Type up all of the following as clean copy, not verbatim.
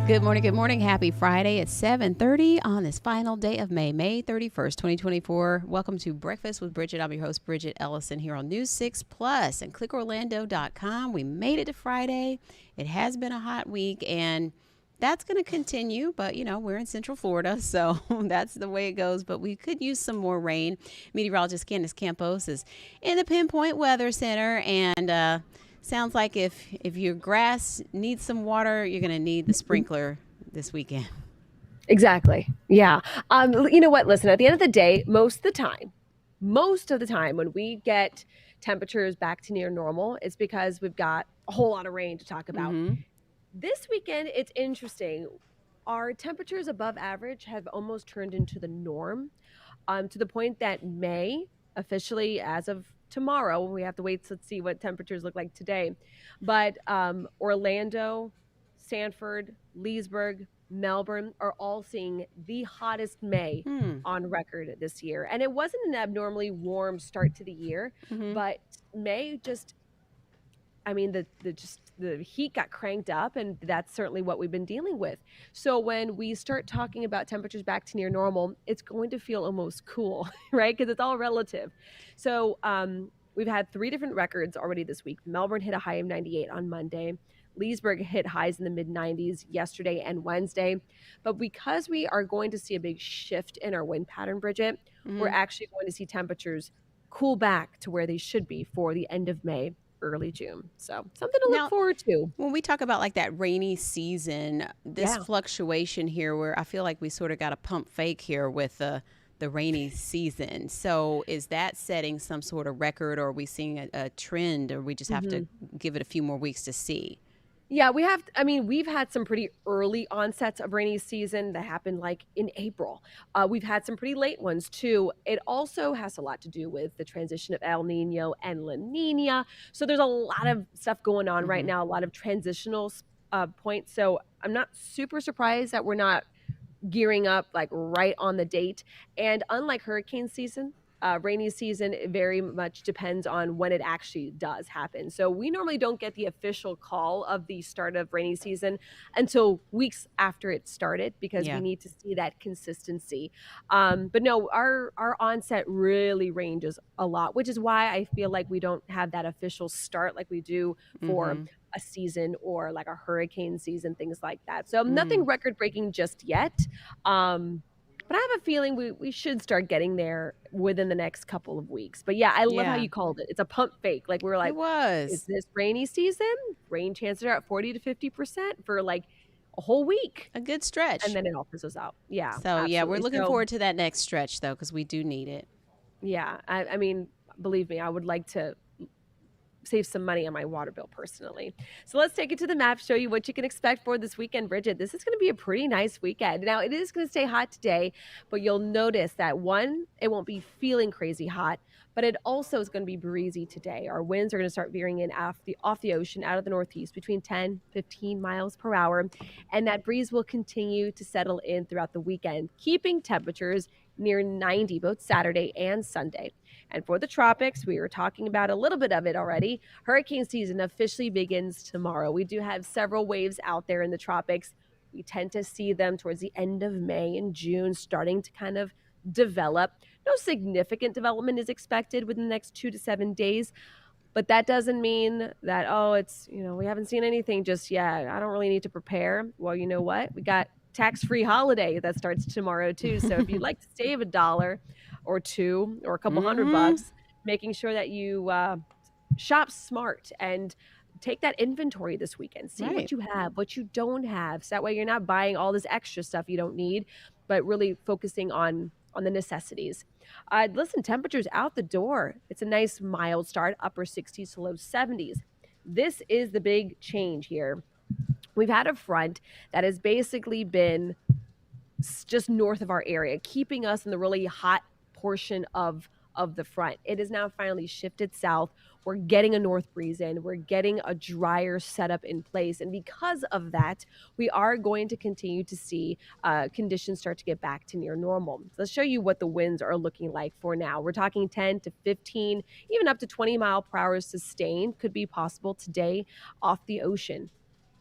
Good morning. Good morning. Happy Friday. It's 7:30 on this final day of May 31st, 2024. Welcome to Breakfast with Bridgett. I'm your host, Bridgett Ellison, here on News 6 Plus and clickorlando.com. We made it to Friday. It has been a hot week, and that's going to continue, but we're in Central Florida, so that's the way it goes. But we could use some more rain. Meteorologist Candace Campos is in the Pinpoint Weather Center, and sounds like if your grass needs some water, you're going to need the sprinkler this weekend. Exactly. Yeah. You know what? Listen, at the end of the day, most of the time when we get temperatures back to near normal, it's because we've got a whole lot of rain to talk about. Mm-hmm. This weekend, it's interesting. Our temperatures above average have almost turned into the norm, to the point that May, officially as of tomorrow, we have to wait to see what temperatures look like today, but Orlando, Sanford, Leesburg, Melbourne are all seeing the hottest May on record this year. And it wasn't an abnormally warm start to the year, but May just, I mean, the heat got cranked up, and that's certainly what we've been dealing with. So when we start talking about temperatures back to near normal, it's going to feel almost cool, right? Because it's all relative. So we've had 3 different records already this week. Melbourne hit a high of 98 on Monday. Leesburg hit highs in the mid-90s yesterday and Wednesday. But because we are going to see a big shift in our wind pattern, Bridgett, we're actually going to see temperatures cool back to where they should be for the end of May, early June. So something to look forward to. When we talk about like that rainy season, this fluctuation here where I feel like we sort of got a pump fake here with the rainy season. So is that setting some sort of record, or are we seeing a trend, or we just have to give it a few more weeks to see? Yeah, we've had some pretty early onsets of rainy season that happened like in April. We've had some pretty late ones too. It also has a lot to do with the transition of El Nino and La Nina. So there's a lot of stuff going on right now, a lot of transitional points. So I'm not super surprised that we're not gearing up like right on the date. And unlike hurricane season, rainy season very much depends on when it actually does happen. So we normally don't get the official call of the start of rainy season until weeks after it started, because we need to see that consistency. But no, our onset really ranges a lot, which is why I feel like we don't have that official start like we do for a season or like a hurricane season, things like that. So nothing record breaking just yet. But I have a feeling we should start getting there within the next couple of weeks. But yeah, I love how you called it. It's a pump fake. Like we were like, it was. Is this rainy season? Rain chances are at 40 to 50% for like a whole week. A good stretch. And then it all fizzles out. Yeah. So absolutely. Yeah, we're looking forward to that next stretch though, because we do need it. Yeah. I mean, believe me, I would like to save some money on my water bill personally. So let's take it to the map, show you what you can expect for this weekend, Bridgett. This is going to be a pretty nice weekend. Now, it is going to stay hot today, but you'll notice that one, it won't be feeling crazy hot, but it also is going to be breezy today. Our winds are going to start veering in off the ocean out of the northeast between 10, 15 miles per hour. And that breeze will continue to settle in throughout the weekend, keeping temperatures near 90 both Saturday and Sunday. And for the tropics, we were talking about a little bit of it already. Hurricane season officially begins tomorrow. We do have several waves out there in the tropics. We tend to see them towards the end of May and June starting to kind of develop. No significant development is expected within the next 2 to 7 days. But that doesn't mean that, it's, we haven't seen anything just yet. I don't really need to prepare. Well, you know what? We got tax-free holiday that starts tomorrow too. So if you'd like to save $1 or $2 or a couple $100, making sure that you shop smart and take that inventory this weekend. See what you have, what you don't have. So that way you're not buying all this extra stuff you don't need, but really focusing on the necessities. Listen, temperatures out the door. It's a nice mild start, upper 60s to low 70s. This is the big change here. We've had a front that has basically been just north of our area, keeping us in the really hot portion of the front. It has now finally shifted south. We're getting a north breeze in. We're getting a drier setup in place. And because of that, we are going to continue to see conditions start to get back to near normal. So let's show you what the winds are looking like for now. We're talking 10 to 15, even up to 20 mile per hour sustained could be possible today off the ocean.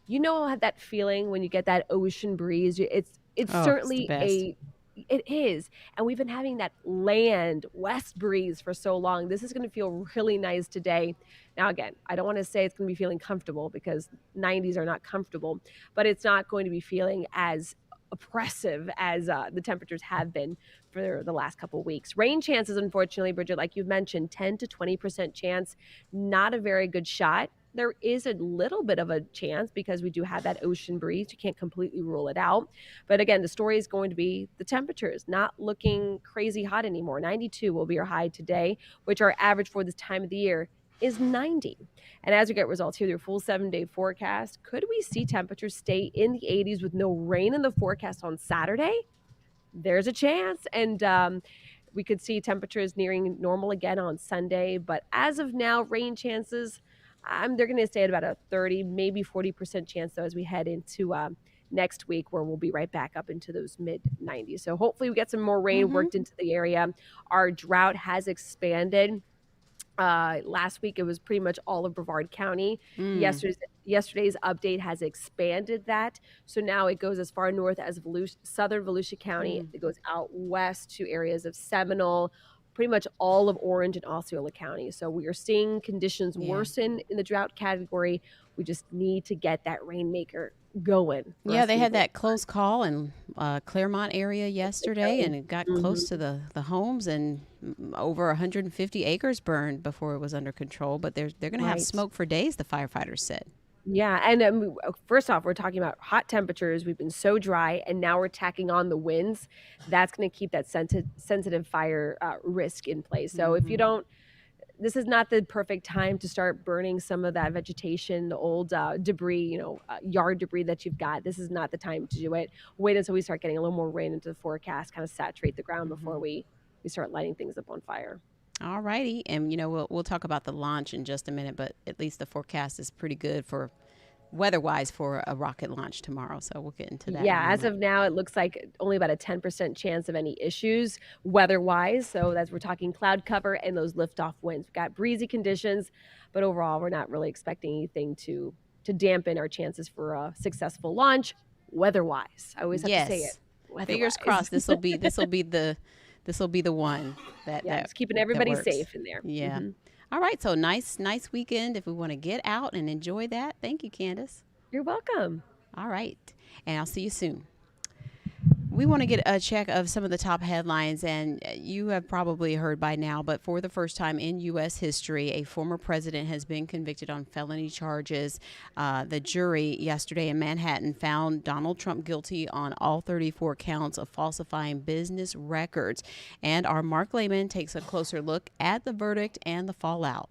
You know that feeling when you get that ocean breeze. It's Oh, it's the certainly best. a it is. And we've been having that land west breeze for so long. This is going to feel really nice today. Now again, I don't want to say it's going to be feeling comfortable because 90s are not comfortable, but it's not going to be feeling as oppressive as the temperatures have been for the last couple of weeks. Rain chances, unfortunately, Bridget, like you've mentioned, 10 to 20% chance, not a very good shot. There is a little bit of a chance because we do have that ocean breeze. You can't completely rule it out. But again, the story is going to be the temperatures not looking crazy hot anymore. 92 will be our high today, which our average for this time of the year is 90. And as we get results here, your full 7-day forecast, could we see temperatures stay in the 80s with no rain in the forecast on Saturday? There's a chance. And we could see temperatures nearing normal again on Sunday. But as of now, rain chances, they're going to stay at about a 30, maybe 40% chance, though, as we head into next week, where we'll be right back up into those mid 90s. So hopefully we get some more rain Mm-hmm. worked into the area. Our drought has expanded. Last week it was pretty much all of Brevard County. Mm. Yesterday's update has expanded that, so now it goes as far north as southern Volusia County. Mm. It goes out west to areas of Seminole, pretty much all of Orange and Osceola County. So we are seeing conditions Yeah. worsen in the drought category. We just need to get that rainmaker going for Yeah, us they to be had able that close call in Claremont area yesterday, to. and it got close Mhm. to the homes, and over 150 acres burned before it was under control. But they're going to have Right. smoke for days, the firefighters said. Yeah, and first off, we're talking about hot temperatures. We've been so dry, and now we're tacking on the winds. That's going to keep that sensitive fire risk in place. So if you Mm-hmm. don't, this is not the perfect time to start burning some of that vegetation, the old debris, yard debris that you've got. This is not the time to do it. Wait until we start getting a little more rain into the forecast, kind of saturate the ground before Mm-hmm. we start lighting things up on fire. All righty, and we'll talk about the launch in just a minute, but at least the forecast is pretty good for weather-wise for a rocket launch tomorrow. So we'll get into that in a Yeah, as moment. of now, it looks like only about a 10% chance of any issues weather-wise. So as we're talking cloud cover and those liftoff winds. We've got breezy conditions, but overall, we're not really expecting anything to dampen our chances for a successful launch weather-wise. I always have to say it, Yes, fingers weather-wise. crossed. This will be the one that Yeah, that just keeping that everybody works. safe in there. Yeah. Mhm. All right. So nice weekend. If we want to get out and enjoy that, thank you, Candace. You're welcome. All right, and I'll see you soon. We want to get a check of some of the top headlines, and you have probably heard by now, but for the first time in U.S. history, a former president has been convicted on felony charges. The jury yesterday in Manhattan found Donald Trump guilty on all 34 counts of falsifying business records. And our Mark Lehman takes a closer look at the verdict and the fallout.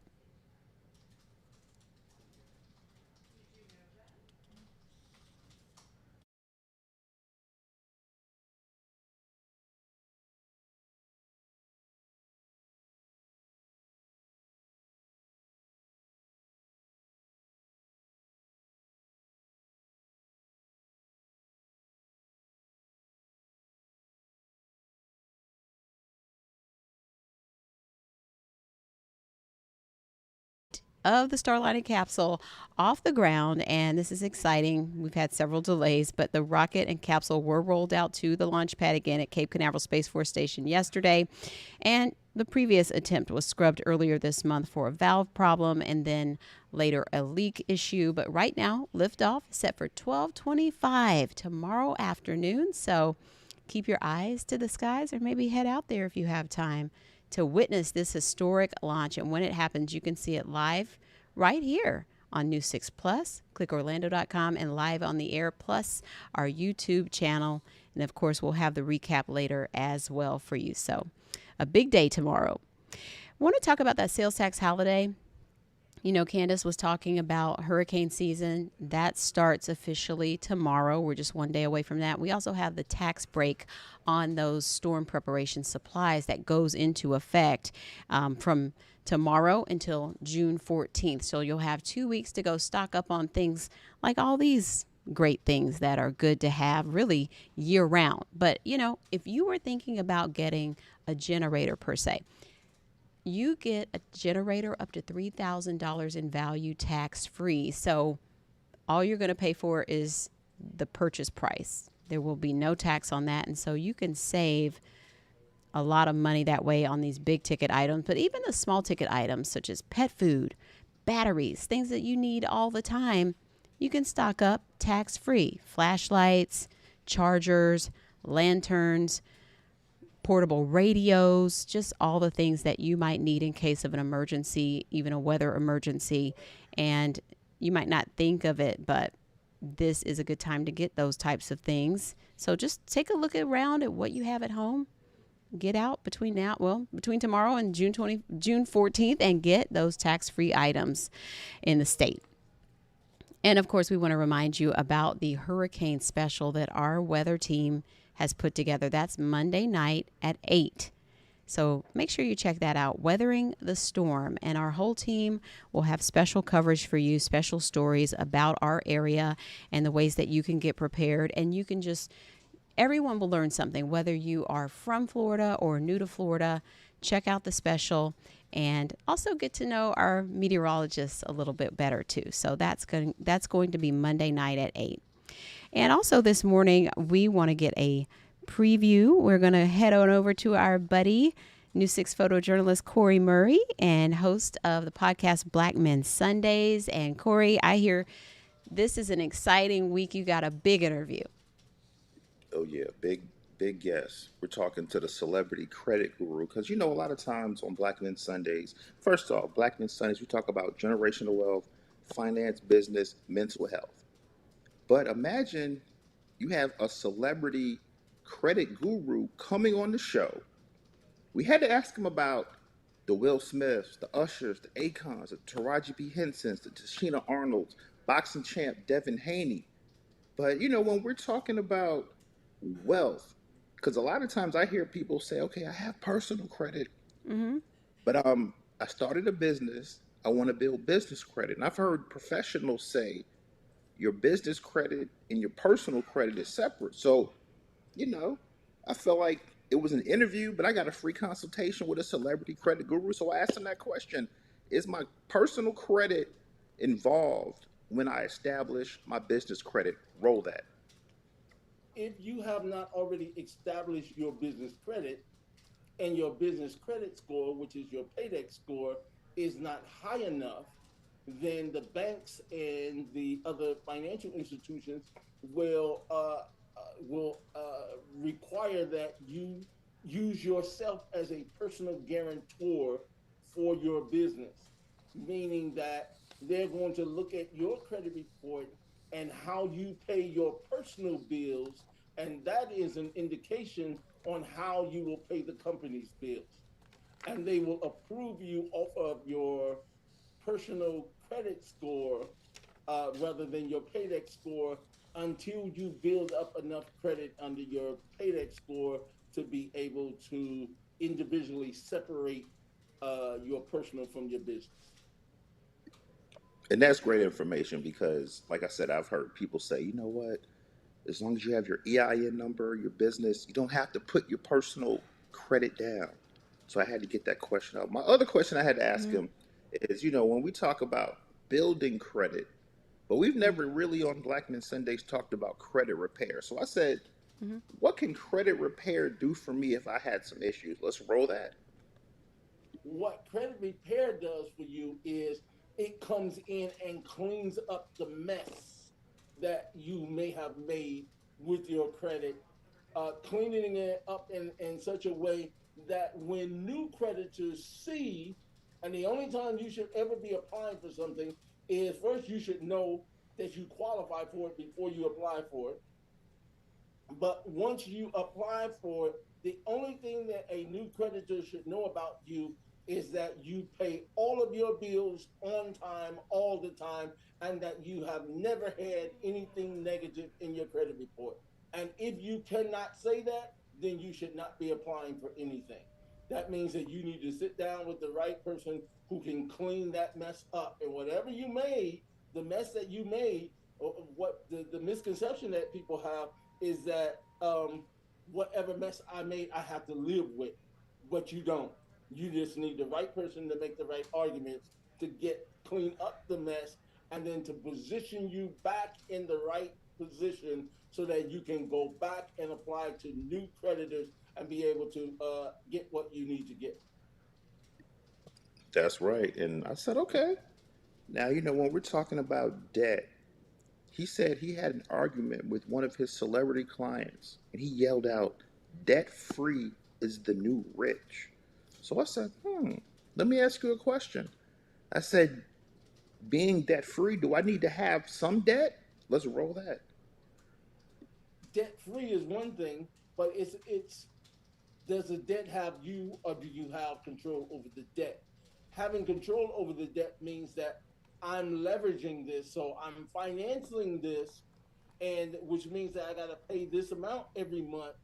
Of the Starliner capsule off the ground, and this is exciting. We've had several delays, but the rocket and capsule were rolled out to the launch pad again at Cape Canaveral Space Force Station yesterday, and the previous attempt was scrubbed earlier this month for a valve problem and then later a leak issue. But right now, liftoff is set for 12:25 tomorrow afternoon. So keep your eyes to the skies, or maybe head out there if you have time to witness this historic launch. And when it happens, you can see it live right here on News 6 Plus, clickorlando.com, and live on the air, plus our YouTube channel. And of course, we'll have the recap later as well for you. So a big day tomorrow. I want to talk about that sales tax holiday. You know, Candace was talking about hurricane season. That starts officially tomorrow. We're just one day away from that. We also have the tax break on those storm preparation supplies that goes into effect from tomorrow until June 14th. So you'll have 2 weeks to go stock up on things like all these great things that are good to have really year round. But, if you were thinking about getting a generator per se, you get a generator up to $3,000 in value tax free. So All you're going to pay for is the purchase price. There will be no tax on that. And so you can save a lot of money that way on these big ticket items, but even the small ticket items such as pet food, batteries, things that you need all the time, you can stock up tax free. Flashlights, chargers, lanterns, portable radios, just all the things that you might need in case of an emergency, even a weather emergency. And you might not think of it, but this is a good time to get those types of things. So just take a look around at what you have at home. Get out between tomorrow and June 14th and get those tax-free items in the state. And of course, we want to remind you about the hurricane special that our weather team has put together. That's Monday night at 8. So make sure you check that out, Weathering the Storm. And our whole team will have special coverage for you, special stories about our area and the ways that you can get prepared. And you can just, everyone will learn something, whether you are from Florida or new to Florida. Check out the special and also get to know our meteorologists a little bit better too. So that's going to be Monday night at 8. And also this morning, we want to get a preview. We're going to head on over to our buddy, News 6 photojournalist Corey Murray and host of the podcast Black Men Sundays. And Corey, I hear this is an exciting week. You got a big interview. Oh yeah, big yes. We're talking to the celebrity credit guru because a lot of times on Black Men Sundays, first off, Black Men Sundays we talk about generational wealth, finance, business, mental health. But imagine you have a celebrity credit guru coming on the show. We had to ask him about the Will Smiths, the Ushers, the Akons, the Taraji P. Hensons, the Tashina Arnolds, boxing champ Devin Haney. But when we're talking about wealth, because a lot of times I hear people say, "Okay, I have personal credit, Mm-hmm. but I started a business. I want to build business credit." And I've heard professionals say your business credit and your personal credit is separate. So, you know, I felt like it was an interview, but I got a free consultation with a celebrity credit guru. So I asked him that question: is my personal credit involved when I establish my business credit? Roll that. If you have not already established your business credit and your business credit score, which is your paydex score, is not high enough, then the banks and the other financial institutions require that you use yourself as a personal guarantor for your business, meaning that they're going to look at your credit report and how you pay your personal bills, and that is an indication on how you will pay the company's bills. And they will approve you off of your personal credit score rather than your paydex score until you build up enough credit under your paydex score to be able to individually separate your personal from your business. And that's great information because, like I said, I've heard people say, you know what? As long as you have your EIN number, your business, you don't have to put your personal credit down. So I had to get that question out. My other question I had to ask Mm-hmm. him is, when we talk about building credit, but we've never really on Black Men Sundays talked about credit repair. So I said, Mm-hmm. what can credit repair do for me if I had some issues? Let's roll that. What credit repair does for you is it comes in and cleans up the mess that you may have made with your credit, cleaning it up in such a way that when new creditors see, and the only time you should ever be applying for something is first you should know that you qualify for it before you apply for it. But once you apply for it, the only thing that a new creditor should know about you is that you pay all of your bills on time, all the time, and that you have never had anything negative in your credit report. And if you cannot say that, then you should not be applying for anything. That means that you need to sit down with the right person who can clean that mess up. And whatever you made, the mess that you made, or what the misconception that people have is that whatever mess I made, I have to live with. But you don't. You just need the right person to make the right arguments to get clean up the mess and then to position you back in the right position so that you can go back and apply to new creditors and be able to get what you need to get. That's right. And I said, okay. Now, when we're talking about debt, he said he had an argument with one of his celebrity clients and he yelled out, "Debt free is the new rich." So I said, let me ask you a question. I said, being debt free, do I need to have some debt? Let's roll that. Debt free is one thing, but it's does the debt have you or do you have control over the debt? Having control over the debt means that I'm leveraging this, so I'm financing this, and which means that I got to pay this amount every month.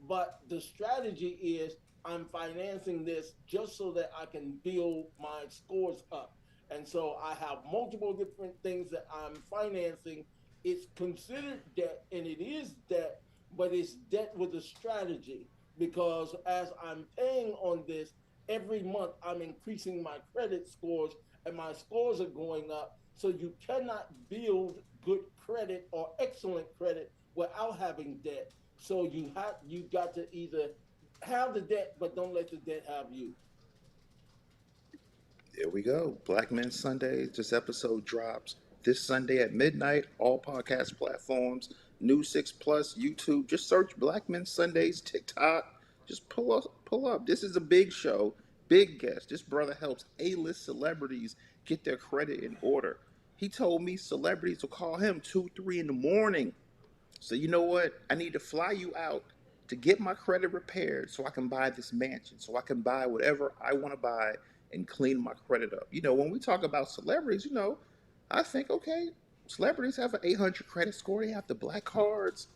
But the strategy is I'm financing this just so that I can build my scores up. And so I have multiple different things that I'm financing. It's considered debt and it is debt, but it's debt with a strategy because as I'm paying on this every month, I'm increasing my credit scores and my scores are going up. So you cannot build good credit or excellent credit without having debt. So you got to either have the debt, but don't let the debt have you. There we go. Black Men Sundays. This episode drops this Sunday at midnight. All podcast platforms. New 6 Plus, YouTube. Just search Black Men Sundays, TikTok. Just pull up. This is a big show. Big guest. This brother helps A-list celebrities get their credit in order. He told me celebrities will call him 2, 3 in the morning. So you know what? I need to fly you out to get my credit repaired so I can buy this mansion, so I can buy whatever I want to buy and clean my credit up. When we talk about celebrities, I think, okay, celebrities have an 800 credit score, they have the black cards.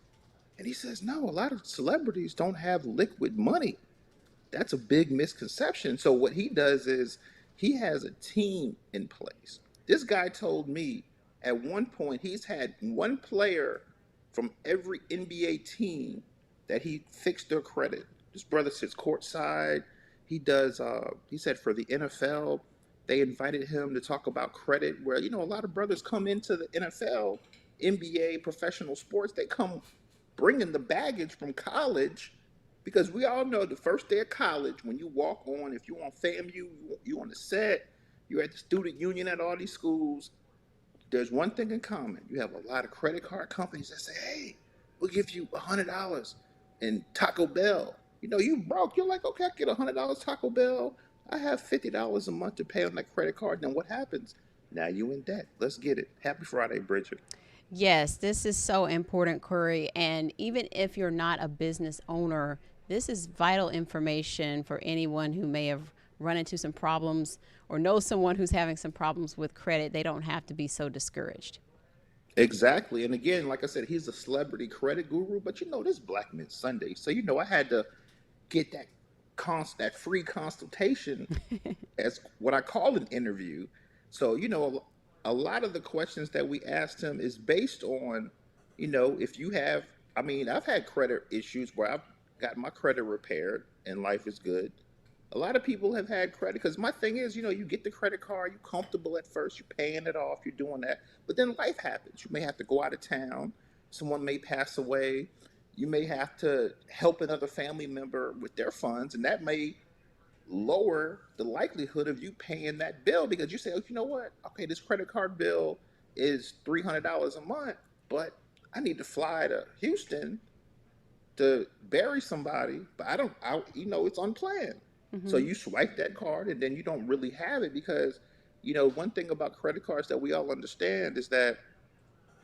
And he says, no, a lot of celebrities don't have liquid money. That's a big misconception. So what he does is he has a team in place. This guy told me at one point he's had one player from every NBA team that he fixed their credit. This brother sits courtside. He does. He said for the NFL, they invited him to talk about credit. Where a lot of brothers come into the NFL, NBA, professional sports. They come bringing the baggage from college because we all know the first day of college, when you walk on, if you're on FAMU, you on the set, you're at the student union at all these schools, there's one thing in common. You have a lot of credit card companies that say, hey, we'll give you $100 in Taco Bell. You broke. You're like, okay, I get $100 Taco Bell. I have $50 a month to pay on that credit card. Then what happens? Now you in debt. Let's get it. Happy Friday, Bridget. Yes, this is so important, Corey. And even if you're not a business owner, this is vital information for anyone who may have run into some problems or know someone who's having some problems with credit. They don't have to be so discouraged. Exactly. And again, like I said, he's a celebrity credit guru, but this Black Men Sunday. So I had to get that free consultation as what I call an interview. So, a lot of the questions that we asked him is based on, if you have, I mean, I've had credit issues where I've got my credit repaired and life is good. A lot of people have had credit because my thing is, you get the credit card, you're comfortable at first, you're paying it off, you're doing that. But then life happens. You may have to go out of town, someone may pass away, you may have to help another family member with their funds, and that may lower the likelihood of you paying that bill because you say, oh, you know what? Okay, this credit card bill is $300 a month, but I need to fly to Houston to bury somebody, but it's unplanned. So Mm-hmm. you swipe that card and then you don't really have it because, one thing about credit cards that we all understand is that,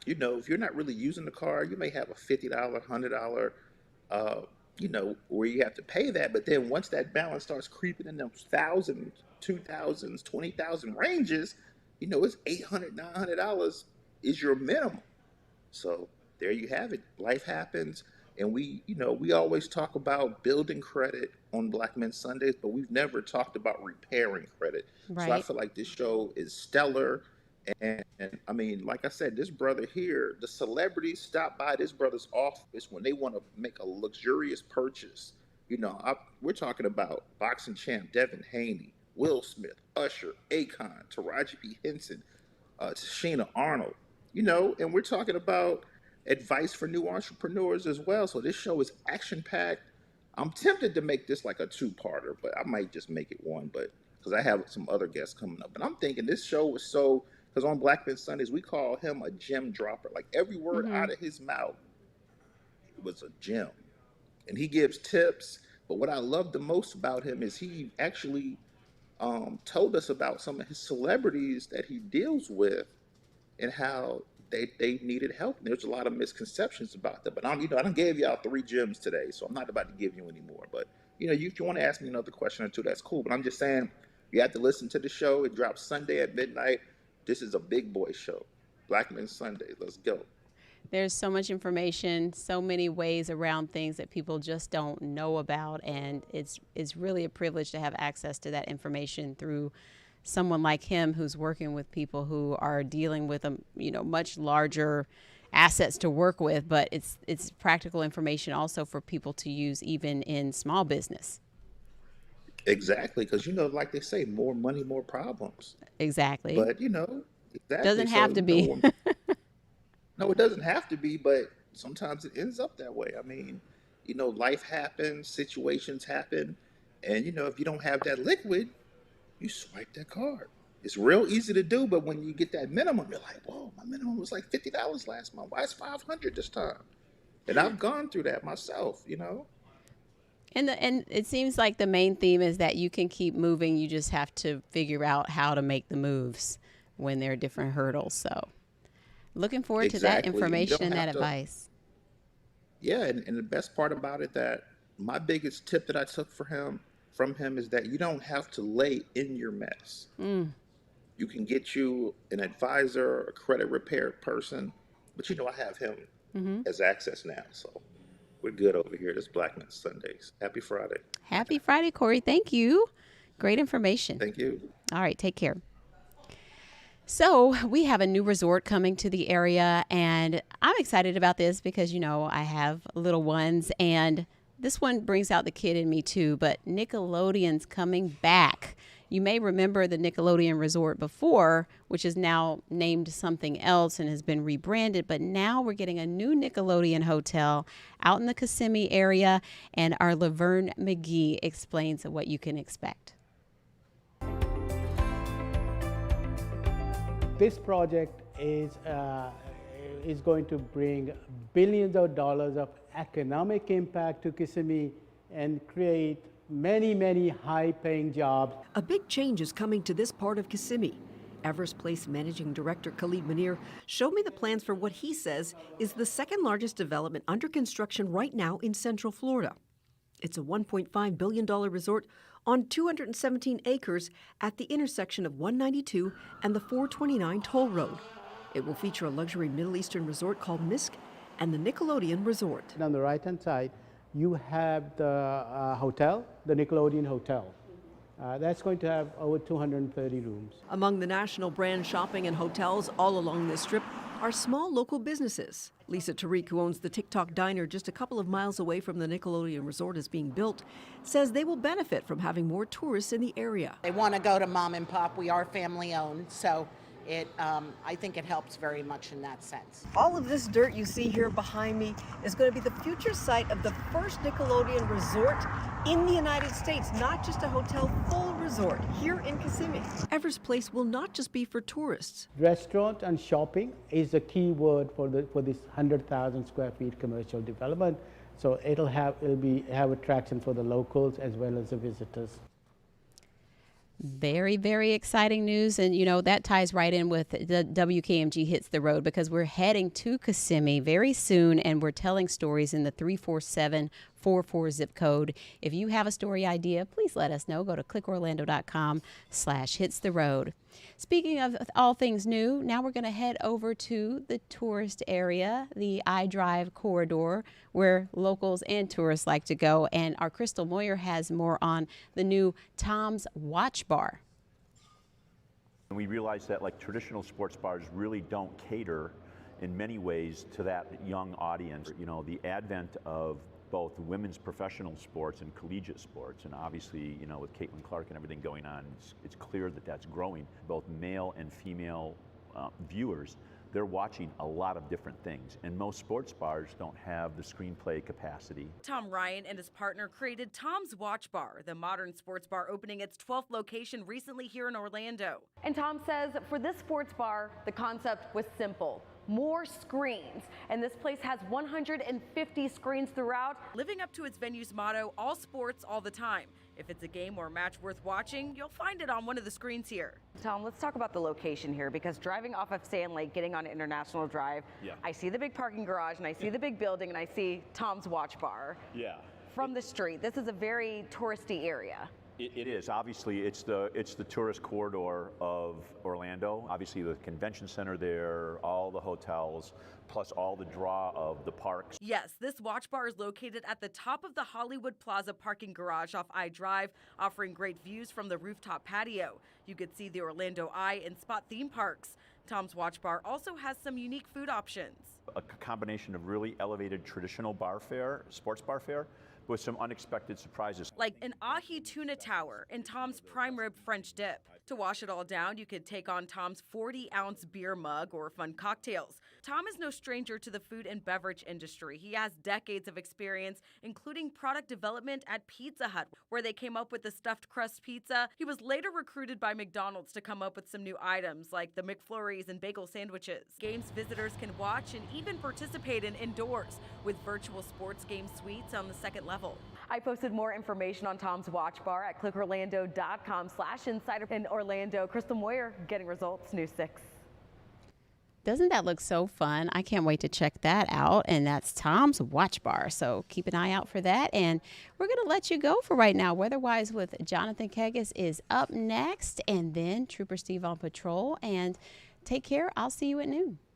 if you're not really using the card, you may have a $50, $100 uh, where you have to pay that. But then once that balance starts creeping in those thousands, 2,000s, 20,000 ranges, it's $800, $900 is your minimum. So there you have it. Life happens. And we always talk about building credit on Black Men Sundays, but we've never talked about repairing credit. So I Right. feel like this show is stellar. And I mean, like I said, this brother here, the celebrities stop by this brother's office when they want to make a luxurious purchase. We're talking about boxing champ Devin Haney, Will Smith, Usher, Akon, Taraji P. Henson. Sheena Arnold, and we're talking about advice for new entrepreneurs as well. So this show is action packed. I'm tempted to make this like a two-parter, but I might just make it one. But because I have some other guests coming up, and I'm thinking this show was so because on Black Men Sundays we call him a gem dropper. Like every word Mm-hmm. out of his mouth was a gem, and he gives tips. But what I love the most about him is he actually told us about some of his celebrities that he deals with and how they needed help. And there's a lot of misconceptions about that. But I done gave y'all 3 gems today, so I'm not about to give you any more. But if you want to ask me another question or two, that's cool. But I'm just saying you have to listen to the show. It drops Sunday at midnight. This is a big boy show. Black Men Sunday. Let's go. There's so much information, so many ways around things that people just don't know about, and it's really a privilege to have access to that information through someone like him who's working with people who are dealing with much larger assets to work with, but it's practical information also for people to use even in small business. Exactly, because like they say, more money, more problems. Exactly. But exactly. Doesn't have So to be. no, it doesn't have to be, but sometimes it ends up that way. I mean, life happens, situations happen, and if you don't have that liquid, you swipe that card. It's real easy to do, but when you get that minimum, you're like, whoa, my minimum was like $50 last month. Why is 500 this time? And I've gone through that myself. And it seems like the main theme is that you can keep moving. You just have to figure out how to make the moves when there are different hurdles. So looking forward to that Exactly. And you information don't and that have to, advice. yeah, and the best part about it that my biggest tip that I took from him is that you don't have to lay in your mess. Mm. You can get you an advisor, a credit repair person, but I have him Mm-hmm. as access now, so we're good over here. This Black Men Sundays. Happy Friday. Happy Friday, Corey. Thank you. Great information. Thank you. All right, take care. So we have a new resort coming to the area, and I'm excited about this because, I have little ones, and this one brings out the kid in me too, but Nickelodeon's coming back. You may remember the Nickelodeon Resort before, which is now named something else and has been rebranded, but now we're getting a new Nickelodeon hotel out in the Kissimmee area, and our Laverne McGee explains what you can expect. This project is going to bring billions of dollars of economic impact to Kissimmee and create many, many high-paying jobs. A big change is coming to this part of Kissimmee. Everest Place Managing Director Khalid Munir showed me the plans for what he says is the second largest development under construction right now in Central Florida. It's a $1.5 billion resort on 217 acres at the intersection of 192 and the 429 toll road. It will feature a luxury Middle Eastern resort called Misk and the Nickelodeon Resort. And on the right-hand side, you have the hotel, the Nickelodeon Hotel. That's going to have over 230 rooms. Among the national brand shopping and hotels all along this strip are small local businesses. Lisa Tariq, who owns the TikTok Diner just a couple of miles away from the Nickelodeon Resort is being built, says they will benefit from having more tourists in the area. They want to go to mom and pop. We are family owned, so I think it helps very much in that sense. All of this dirt you see here behind me is going to be the future site of the first Nickelodeon resort in the United States, not just a hotel, full resort here in Kissimmee. Everest Place will not just be for tourists. Restaurant and shopping is the key word for this 100,000 square feet commercial development. So it'll have attraction for the locals as well as the visitors. Very, very exciting news. And, that ties right in with the WKMG Hits the Road because we're heading to Kissimmee very soon and we're telling stories in the 34744 zip code. If you have a story idea, please let us know. Go to clickorlando.com/hitstheroad. Speaking of all things new, now we're going to head over to the tourist area, the iDrive corridor, where locals and tourists like to go. And our Crystal Moyer has more on the new Tom's Watch Bar. And we realized that traditional sports bars really don't cater in many ways to that young audience. The advent of both women's professional sports and collegiate sports, and obviously, with Caitlin Clark and everything going on, it's clear that that's growing. Both male and female viewers, they're watching a lot of different things, and most sports bars don't have the screenplay capacity. Tom Ryan and his partner created Tom's Watch Bar, the modern sports bar opening its 12th location recently here in Orlando. And Tom says for this sports bar, the concept was simple. More screens, and this place has 150 screens throughout. Living up to its venue's motto, all sports, all the time. If it's a game or a match worth watching, you'll find it on one of the screens here. Tom, let's talk about the location here, because driving off of Sand Lake, getting on International Drive, I see the big parking garage, and I see the big building, and I see Tom's Watch Bar. Yeah. From the street. This is a very touristy area. It is. Obviously, it's the tourist corridor of Orlando. Obviously, the convention center there, all the hotels, plus all the draw of the parks. Yes, this watch bar is located at the top of the Hollywood Plaza parking garage off I Drive, offering great views from the rooftop patio. You could see the Orlando Eye and spot theme parks. Tom's Watch Bar also has some unique food options. A combination of really elevated traditional bar fare, sports bar fare, with some unexpected surprises. Like an ahi tuna tower and Tom's prime rib French dip. To wash it all down, you could take on Tom's 40-ounce beer mug or fun cocktails. Tom is no stranger to the food and beverage industry. He has decades of experience, including product development at Pizza Hut, where they came up with the stuffed crust pizza. He was later recruited by McDonald's to come up with some new items like the McFlurries and bagel sandwiches. Games visitors can watch and even participate in indoors with virtual sports game suites on the second level. I posted more information on Tom's Watch Bar at clickorlando.com/insider in Orlando. Crystal Moyer getting results, News 6. Doesn't that look so fun? I can't wait to check that out. And that's Tom's Watch Bar. So keep an eye out for that. And we're going to let you go for right now. Weather-wise with Jonathan Kegas is up next. And then Trooper Steve on patrol. And take care. I'll see you at noon.